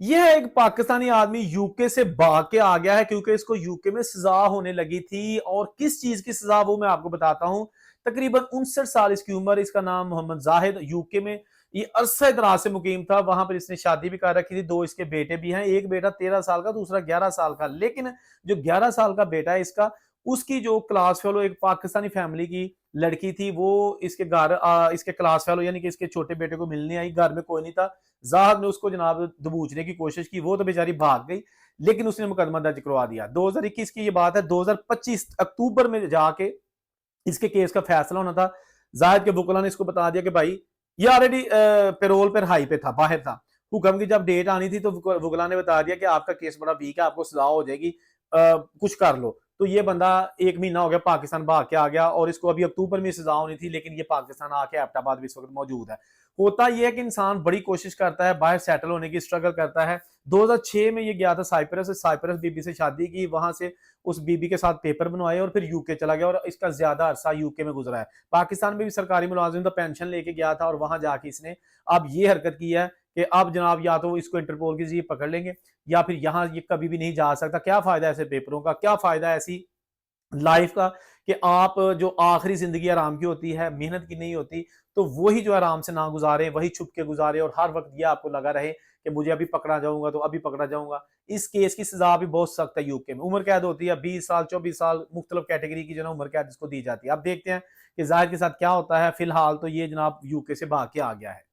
यह एक पाकिस्तानी आदमी यूके से भाग के आ गया है क्योंकि इसको यूके में सजा होने लगी थी। और किस चीज की सजा वो मैं आपको बताता हूं। तकरीबन 59 साल इसकी उम्र। इसका नाम मोहम्मद जाहिद। यूके में ये अरसा दराज से मुकीम था। वहां पर इसने शादी भी कर रखी थी। दो इसके बेटे भी हैं। एक बेटा 13 साल का, दूसरा 11 साल का। लेकिन जो 11 साल का बेटा है इसका, उसकी जो क्लास फेलो एक पाकिस्तानी फैमिली की लड़की थी, वो इसके घर इसके क्लास फेलो यानी कि इसके छोटे बेटे को मिलने आई। घर में कोई नहीं था। जाहद ने उसको जनाब दबूचने की कोशिश की। वो तो बेचारी भाग गई, लेकिन उसने मुकदमा दर्ज करवा दिया। 2021 की ये बात है। 2025 अक्टूबर में जाके इसके केस का फैसला होना था। जाहिद के वकला ने इसको बता दिया कि भाई ये ऑलरेडी पेरोल पर हाई पे था, बाहर था। हुक्म की जब डेट आनी थी तो वकला ने बता दिया कि आपका केस बड़ा वीक है, आपको सजा हो जाएगी, कुछ कर लो। तो ये बंदा 1 महीना हो गया पाकिस्तान भाग के आ गया, और इसको अभी अक्टूबर में सजा होनी थी, लेकिन ये पाकिस्तान आके एबटाबाद भी इस वक्त मौजूद है। होता यह है कि इंसान बड़ी कोशिश करता है, बाहर सेटल होने की स्ट्रगल करता है। 2006 में ये गया था साइप्रस। साइप्रस बीबी से शादी की, वहां से उस बीबी के साथ पेपर बनवाए और फिर यूके चला गया, और इसका ज्यादा अरसा यूके में गुजरा है। पाकिस्तान में भी सरकारी मुलाजिम था, पेंशन लेके गया था, और वहां जाके इसने अब ये हरकत की है कि अब जनाब या तो इसको इंटरपोल के जरिए पकड़ लेंगे, या फिर यहां ये कभी भी नहीं जा सकता। क्या फायदा ऐसे पेपरों का, क्या फायदा ऐसी लाइफ का कि आप जो आखिरी जिंदगी आराम की होती है, मेहनत की नहीं होती, तो वही जो आराम से ना गुजारे, वही छुप के गुजारे, और हर वक्त ये आपको लगा रहे कि मुझे अभी पकड़ा जाऊंगा तो अभी पकड़ा जाऊंगा। इस केस की सजा भी बहुत सख्त है यूके में। उम्र कैद होती है 20 साल, 24 साल, मुख्तलिफ कैटेगरी की जो ना उम्र कैद इसको दी जाती है। अब देखते हैं कि जाहिर के साथ क्या होता है। फिलहाल तो ये जनाब यूके से भाग के आ गया है।